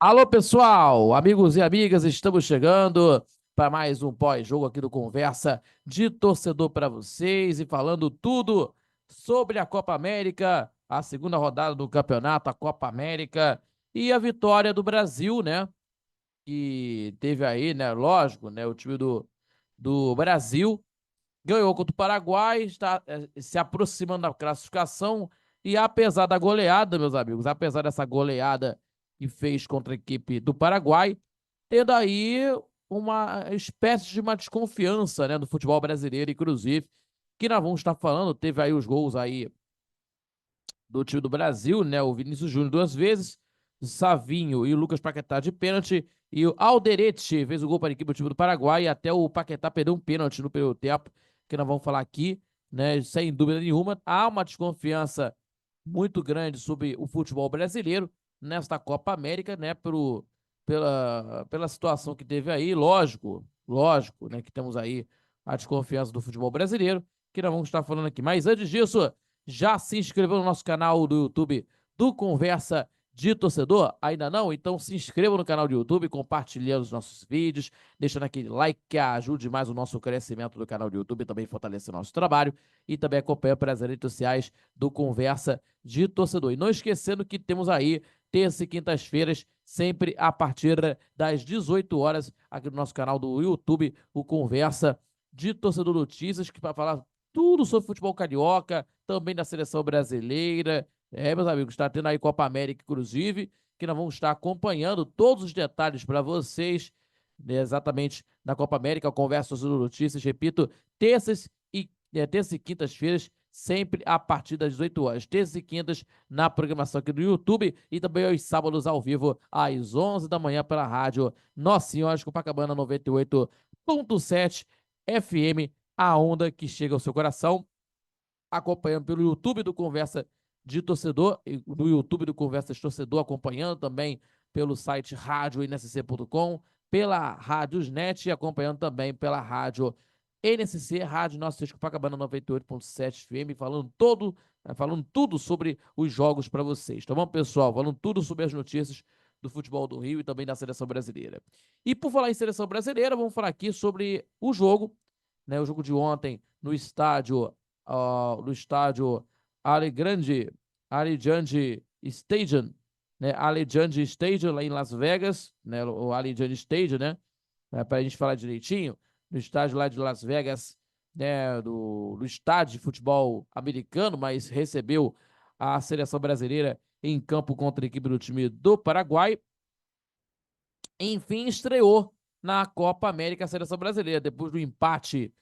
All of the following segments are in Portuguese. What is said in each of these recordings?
Alô, pessoal, amigos e amigas, estamos chegando para mais um pós-jogo aqui do Conversa de Torcedor para vocês e falando tudo sobre a Copa América, a segunda rodada do campeonato, a Copa América e a vitória do Brasil, né? Que teve aí, né? Lógico, né? O time do Brasil ganhou contra o Paraguai, está se aproximando da classificação e apesar da goleada, meus amigos, apesar dessa goleada que fez contra a equipe do Paraguai, tendo aí uma espécie de uma desconfiança, né, do futebol brasileiro, inclusive, que nós vamos estar falando, teve aí os gols aí do time do Brasil, né, o Vinícius Júnior duas vezes, o Savinho e o Lucas Paquetá de pênalti, e o Alderete fez o gol para a equipe do time do Paraguai, e até o Paquetá perdeu um pênalti no primeiro tempo, que nós vamos falar aqui, né, sem dúvida nenhuma. Há uma desconfiança muito grande sobre o futebol brasileiro nesta Copa América, né, pela situação que teve aí, lógico, né, que temos aí a desconfiança do futebol brasileiro, que nós vamos estar falando aqui. Mas antes disso, já se inscreveu no nosso canal do YouTube do Conversa de Torcedor? Ainda não? Então se inscreva no canal do YouTube, compartilhando os nossos vídeos, deixando aquele like que ajude mais o nosso crescimento do canal do YouTube, também fortalece o nosso trabalho e também acompanha pelas redes sociais do Conversa de Torcedor. E não esquecendo que temos aí terça e quintas-feiras, sempre a partir das 18 horas, aqui no nosso canal do YouTube, o Conversa de Torcedor Notícias, que vai falar tudo sobre futebol carioca, também da seleção brasileira. Meus amigos, está tendo aí Copa América, inclusive, que nós vamos estar acompanhando todos os detalhes para vocês, né, exatamente na Copa América, Conversa sobre Notícias, repito, terças e quintas-feiras, sempre a partir das 18 horas. Terças e quintas na programação aqui do YouTube e também aos sábados ao vivo, às 11 da manhã pela rádio Nossa Senhora de Copacabana 98.7 FM, a onda que chega ao seu coração, acompanhando pelo YouTube do Conversa de Torcedor, no YouTube do Conversa de Torcedor, acompanhando também pelo site radioNSC.com, pela Rádiosnet e acompanhando também pela rádio NSC, Rádio Nossa Senhora de Copacabana 98.7 FM, falando tudo sobre os jogos para vocês, tá bom, pessoal? Falando tudo sobre as notícias do futebol do Rio e também da seleção brasileira. E por falar em seleção brasileira, vamos falar aqui sobre o jogo, né? O jogo de ontem no estádio Alegrande, Allegiant Stadium, né? Allegiant Stadium lá em Las Vegas, né? O Allegiant Stadium, né? Para a gente falar direitinho, no estádio lá de Las Vegas, né? Do estádio de futebol americano, mas recebeu a seleção brasileira em campo contra a equipe do time do Paraguai. Enfim, estreou na Copa América a seleção brasileira, depois do empate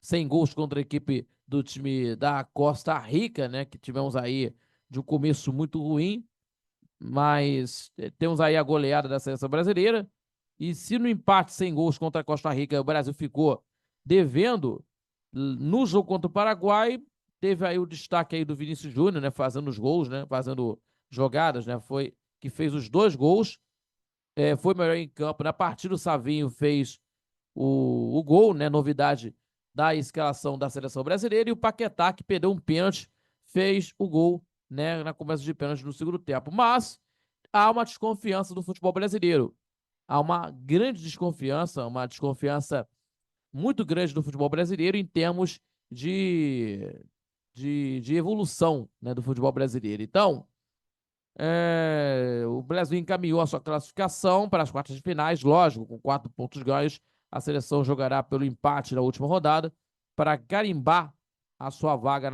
sem gols contra a equipe do time da Costa Rica, né? Que tivemos aí de um começo muito ruim, mas temos aí a goleada da seleção brasileira. E se no empate sem gols contra a Costa Rica o Brasil ficou devendo, no jogo contra o Paraguai, teve aí o destaque aí do Vinícius Júnior, né? Fazendo os gols, né? Fazendo jogadas, né? Foi que fez os dois gols. Foi melhor em campo. Na partida, o Savinho fez o gol, né? Novidade da escalação da seleção brasileira. E o Paquetá, que perdeu um pênalti, fez o gol, né? Na cobrança de pênalti no segundo tempo. Mas há uma desconfiança do futebol brasileiro. Há uma desconfiança muito grande do futebol brasileiro em termos de, de evolução, né, do futebol brasileiro. Então, o Brasil encaminhou a sua classificação para as quartas de finais, lógico, com 4 pontos ganhos. A seleção jogará pelo empate na última rodada para carimbar a sua vaga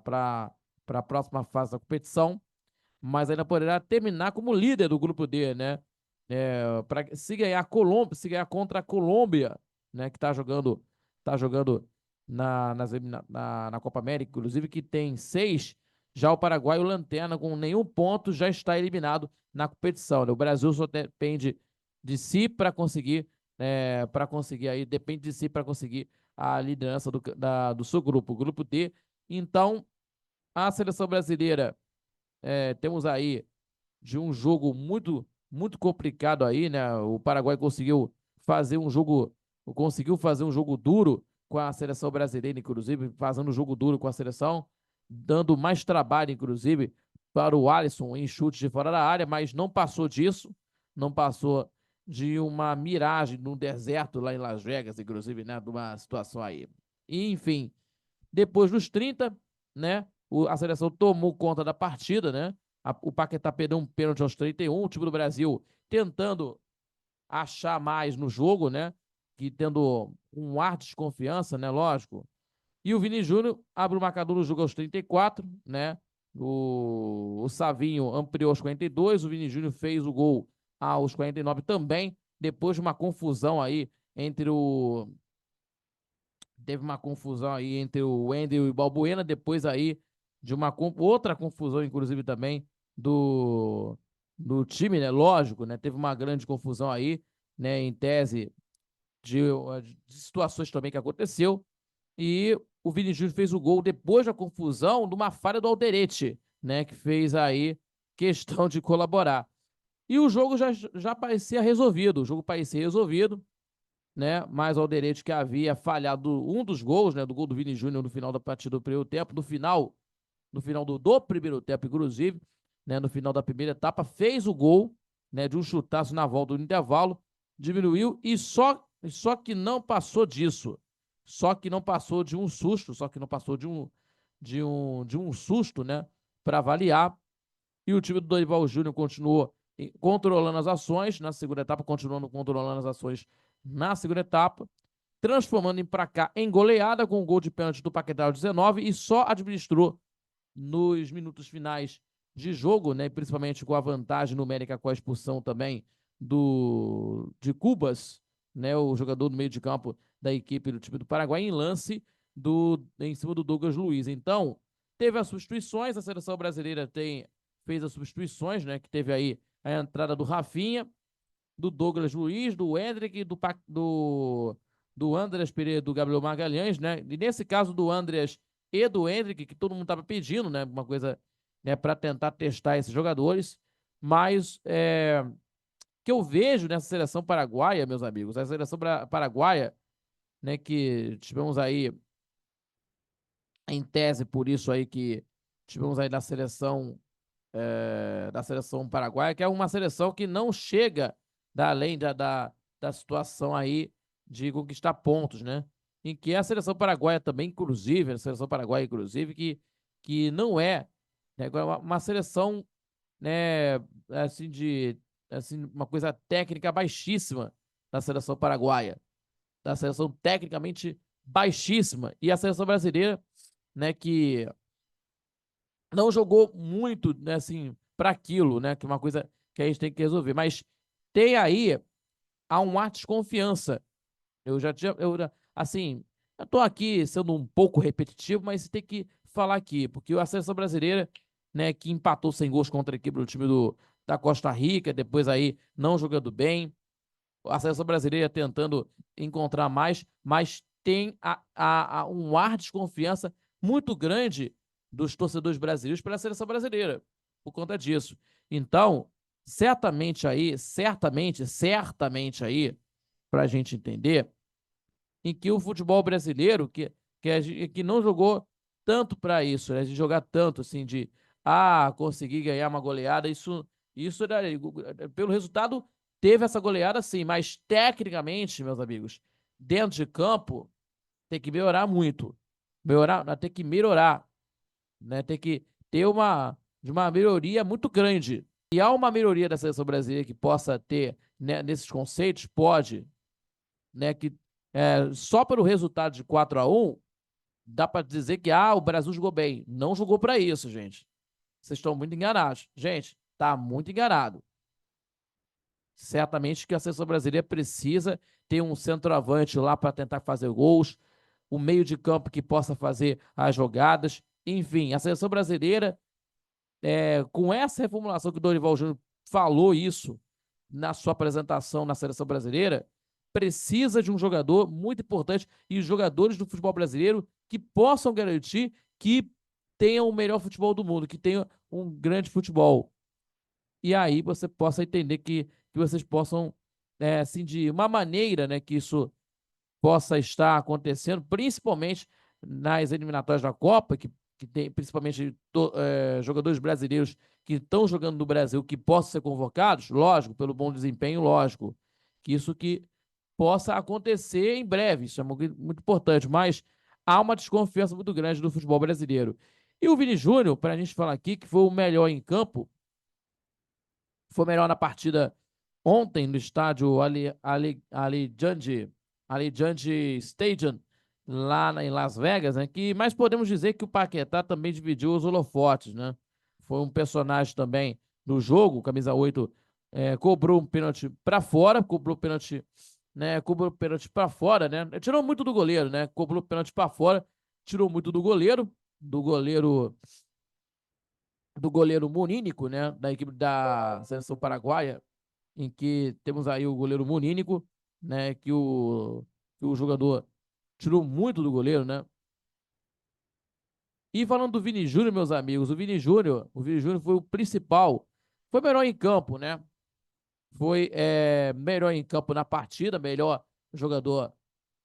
para a próxima fase da competição, mas ainda poderá terminar como líder do grupo D, né? Se ganhar contra a Colômbia, né? Que tá jogando na Copa América, inclusive, que tem 6. Já o Paraguai, o Lanterna, com nenhum ponto, já está eliminado na competição, né? O Brasil só depende de si depende de si para conseguir a liderança do seu grupo, o grupo D. Então, a seleção brasileira, temos aí de um jogo muito, muito complicado aí, né? O Paraguai conseguiu fazer um jogo duro com a seleção brasileira, inclusive, fazendo um jogo duro com a seleção, dando mais trabalho, inclusive, para o Alisson em chutes de fora da área, mas não passou disso, não passou de uma miragem num deserto lá em Las Vegas, inclusive, né, de uma situação aí. E, enfim, depois dos 30, né, a seleção tomou conta da partida, né, o Paquetá perdeu um pênalti aos 31, o time do Brasil tentando achar mais no jogo, né, que tendo um ar de desconfiança, né, lógico. E o Vini Júnior abre o marcador no jogo aos 34, né, o Savinho ampliou aos 42, o Vini Júnior fez o gol aos 49 também, depois de uma confusão aí entre o... Teve uma confusão aí entre o Wendel e o Balbuena, depois aí de uma outra confusão, inclusive também, do time, né? Lógico, né? Teve uma grande confusão aí, né? Em tese de situações também que aconteceu. E o Vini Júnior fez o gol depois da confusão de uma falha do Alderete, né? Que fez aí questão de colaborar. E o jogo já parecia resolvido. O jogo parecia resolvido, né? Mas o Alderete, que havia falhado um dos gols, né? Do gol do Vini Júnior no final da partida do primeiro tempo, no final do primeiro tempo, inclusive, né? No final da primeira etapa, fez o gol, né? De um chutaço na volta do intervalo, diminuiu e só que não passou disso. Só que não passou de um susto, só que não passou de um susto, né? Para avaliar. E o time do Dorival Júnior continuou controlando as ações na segunda etapa, continuando controlando as ações na segunda etapa, transformando para cá em goleada com o gol de pênalti do Paquetá aos 19 e só administrou nos minutos finais de jogo, né, principalmente com a vantagem numérica com a expulsão também de Cubas, né, o jogador do meio de campo da equipe do time do Paraguai, em lance em cima do Douglas Luiz. Então, teve as substituições, a seleção brasileira fez as substituições, né, que teve aí a entrada do Rafinha, do Douglas Luiz, do Hendrick, do Andreas Pereira, do Gabriel Magalhães, né? E nesse caso do Andreas e do Hendrick, que todo mundo estava pedindo, né? Uma coisa, né, para tentar testar esses jogadores. Mas que eu vejo nessa seleção paraguaia, meus amigos, a seleção paraguaia, né, que tivemos aí em tese por isso aí que tivemos aí da seleção paraguaia, que é uma seleção que não chega além da situação aí de conquistar pontos, né? Em que a seleção paraguaia também, inclusive, a seleção paraguaia, inclusive, que não é, né, uma seleção, né, assim, assim, uma coisa técnica baixíssima da seleção paraguaia, da seleção tecnicamente baixíssima. E a seleção brasileira, né, que não jogou muito, né, assim, para aquilo, né, que é uma coisa que a gente tem que resolver. Mas tem aí há um ar de desconfiança. Eu já tinha, assim, eu tô aqui sendo um pouco repetitivo, mas tem que falar aqui, porque a seleção brasileira, né, que empatou sem gols contra a equipe do time da Costa Rica, depois aí não jogando bem, a seleção brasileira tentando encontrar mais, mas tem um ar de desconfiança muito grande dos torcedores brasileiros pela seleção brasileira, por conta disso. Então, certamente aí, para a gente entender, em que o futebol brasileiro, que não jogou tanto para isso, né, de jogar tanto, assim, de conseguir ganhar uma goleada, isso pelo resultado teve essa goleada sim, mas tecnicamente, meus amigos, dentro de campo, tem que melhorar muito. Tem que melhorar, né? Tem que ter uma melhoria muito grande. E há uma melhoria da seleção brasileira que possa ter, né, nesses conceitos, pode, né, que só pelo resultado de 4-1 dá para dizer que o Brasil jogou bem. Não jogou para isso, gente. Vocês estão muito enganados. Gente, tá muito enganado. Certamente que a seleção brasileira precisa ter um centroavante lá para tentar fazer gols, um meio de campo que possa fazer as jogadas. Enfim, a seleção brasileira, com essa reformulação que o Dorival Júnior falou isso na sua apresentação na seleção brasileira, precisa de um jogador muito importante e os jogadores do futebol brasileiro que possam garantir que tenham o melhor futebol do mundo, que tenham um grande futebol. E aí você possa entender que vocês possam, assim, de uma maneira, né, que isso possa estar acontecendo, principalmente nas eliminatórias da Copa, que tem principalmente jogadores brasileiros que estão jogando no Brasil que possam ser convocados, lógico, pelo bom desempenho, lógico, que isso que possa acontecer em breve, isso é muito importante, mas há uma desconfiança muito grande do futebol brasileiro. E o Vini Júnior, para a gente falar aqui, que foi o melhor em campo, foi melhor na partida ontem no estádio Allegiant Stadium, lá em Las Vegas, né? Mas podemos dizer que o Paquetá também dividiu os holofotes, né? Foi um personagem também no jogo, camisa 8, cobrou um pênalti para fora, cobrou pênalti, né? Cobrou pênalti para fora, né? Tirou muito do goleiro, né? Cobrou pênalti para fora, tirou muito do goleiro Monínico, né? Da equipe da seleção paraguaia, em que temos aí o goleiro Monínico, né? Que o jogador tirou muito do goleiro, né? E falando do Vini Júnior, meus amigos, o Vini Júnior foi o principal, foi melhor em campo, né? Foi melhor em campo na partida, melhor jogador,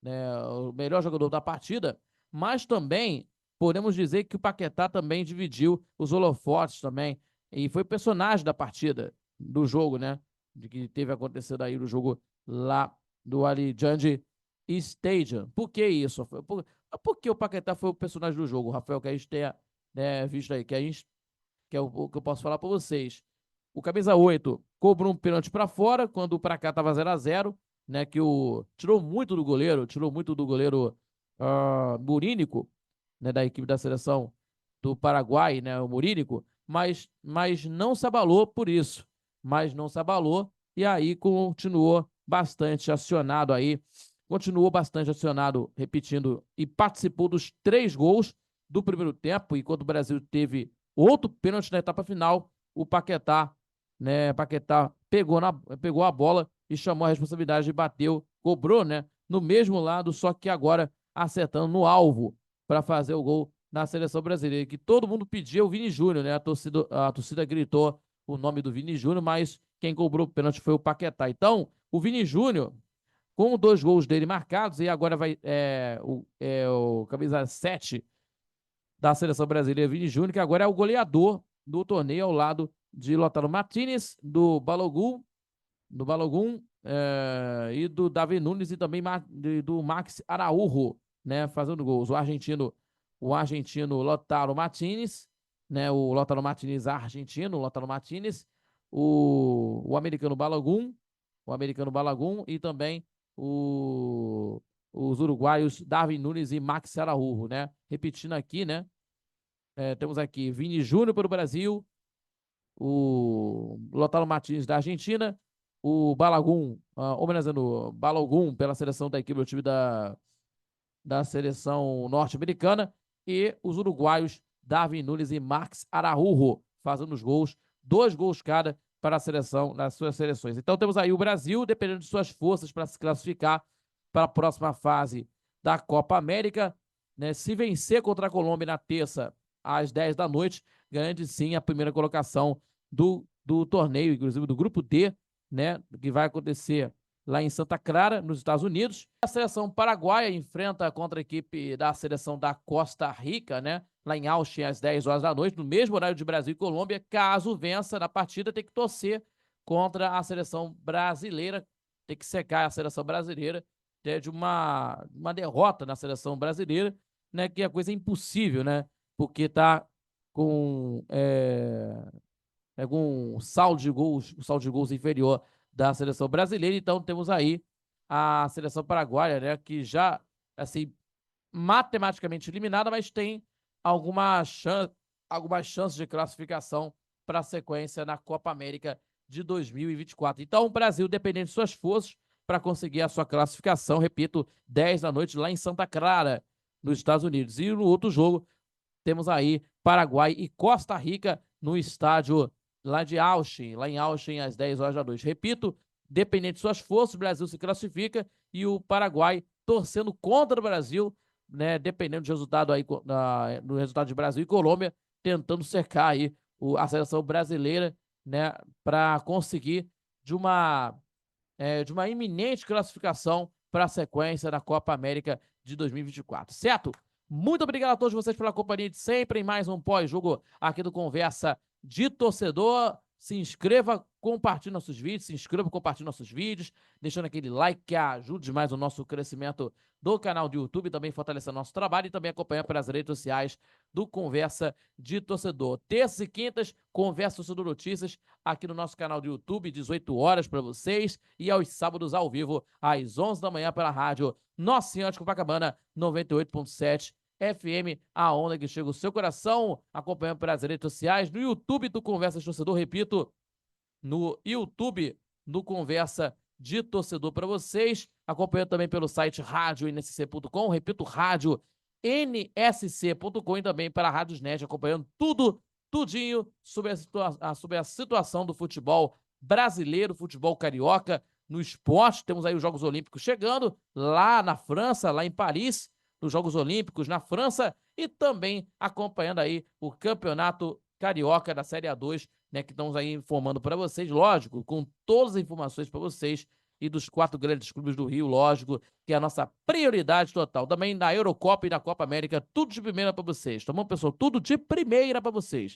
né? O melhor jogador da partida, mas também podemos dizer que o Paquetá também dividiu os holofotes também, e foi personagem da partida, do jogo, né? De que teve acontecido aí no jogo lá do Allegiant Stadium. Por que isso? Por que o Paquetá foi o personagem do jogo, Rafael, que a gente tenha, né, visto aí, que é o que eu posso falar para vocês. O camisa 8 cobrou um pênalti para fora, quando o pra cá estava 0-0, né, tirou muito do goleiro, Murínico, né, da equipe da seleção do Paraguai, né, o Murínico, mas não se abalou por isso, e aí continuou bastante acionado, repetindo, e participou dos 3 gols do primeiro tempo, enquanto o Brasil teve outro pênalti na etapa final. O Paquetá, né, pegou a bola e chamou a responsabilidade e bateu, cobrou, né, no mesmo lado, só que agora acertando no alvo para fazer o gol na seleção brasileira, que todo mundo pedia o Vini Júnior, né? A torcida gritou o nome do Vini Júnior, mas quem cobrou o pênalti foi o Paquetá. Então, o Vini Júnior, com 2 gols dele marcados, e agora vai o camisa 7 da seleção brasileira, Vini Júnior, que agora é o goleador do torneio ao lado de Lautaro Martinez, do Balogun, e do Davi Nunes, e também do Max Araújo, né, fazendo gols. O argentino Lautaro Martinez, né, o Lautaro Martinez argentino, o americano Balogun, e também os uruguaios Darwin Nunes e Max Araújo, né? Repetindo aqui, né? Temos aqui Vini Júnior para o Brasil, o Lautaro Martins da Argentina, o Balogun, homenageando Balogun pela seleção da equipe do time da seleção norte-americana, e os uruguaios Darwin Nunes e Max Araújo fazendo os gols, 2 gols cada para a seleção, nas suas seleções. Então temos aí o Brasil, dependendo de suas forças para se classificar para a próxima fase da Copa América, né? Se vencer contra a Colômbia na terça, às 10 da noite, garante sim a primeira colocação do torneio, inclusive do grupo D, né? Que vai acontecer lá em Santa Clara, nos Estados Unidos. A seleção paraguaia enfrenta contra a equipe da seleção da Costa Rica, né? Lá em Austin, às 10 horas da noite, no mesmo horário de Brasil e Colômbia. Caso vença na partida, tem que torcer contra a seleção brasileira, tem que secar a seleção brasileira de uma derrota na seleção brasileira, né? Que é coisa impossível, né? Porque tá com um saldo de gols inferior da seleção brasileira. Então temos aí a seleção paraguaia, né, que já, assim, matematicamente eliminada, mas tem algumas chances de classificação para a sequência na Copa América de 2024. Então o Brasil, dependendo de suas forças, para conseguir a sua classificação, repito, 10 da noite lá em Santa Clara, nos Estados Unidos. E no outro jogo, temos aí Paraguai e Costa Rica no estádio lá em Austin, às 10 horas da noite. Repito, dependendo de suas forças, o Brasil se classifica, e o Paraguai torcendo contra o Brasil, né, dependendo do resultado aí, no resultado de Brasil e Colômbia, tentando cercar aí a seleção brasileira, né, para conseguir de uma iminente classificação para a sequência da Copa América de 2024, certo? Muito obrigado a todos vocês pela companhia de sempre em mais um pós-jogo aqui do Conversa de torcedor. Se inscreva, compartilhe nossos vídeos, se inscreva, compartilhe nossos vídeos, deixando aquele like que ajude mais o nosso crescimento do canal do YouTube, também fortalecendo nosso trabalho e também acompanhar pelas redes sociais do Conversa de Torcedor. Terças e quintas, Conversa Torcedor Notícias, aqui no nosso canal do YouTube, 18 horas para vocês, e aos sábados ao vivo, às 11 da manhã, pela rádio Nossa Senhora de Copacabana, 98.7 FM, a onda que chega ao seu coração, acompanhando pelas redes sociais, no YouTube do Conversa de Torcedor, repito, no YouTube do Conversa de Torcedor para vocês, acompanhando também pelo site radioNSC.com, repito, rádio nsc.com e também para a Rádios Net, acompanhando tudinho sobre a situação do futebol brasileiro, futebol carioca, no esporte. Temos aí os Jogos Olímpicos chegando, lá na França, lá em Paris, nos Jogos Olímpicos na França, e também acompanhando aí o Campeonato Carioca da Série A2, né, que estamos aí informando para vocês, lógico, com todas as informações para vocês, e dos 4 grandes clubes do Rio, lógico, que é a nossa prioridade total. Também na Eurocopa e na Copa América, tudo de primeira para vocês. Tá bom, pessoal? Tudo de primeira para vocês.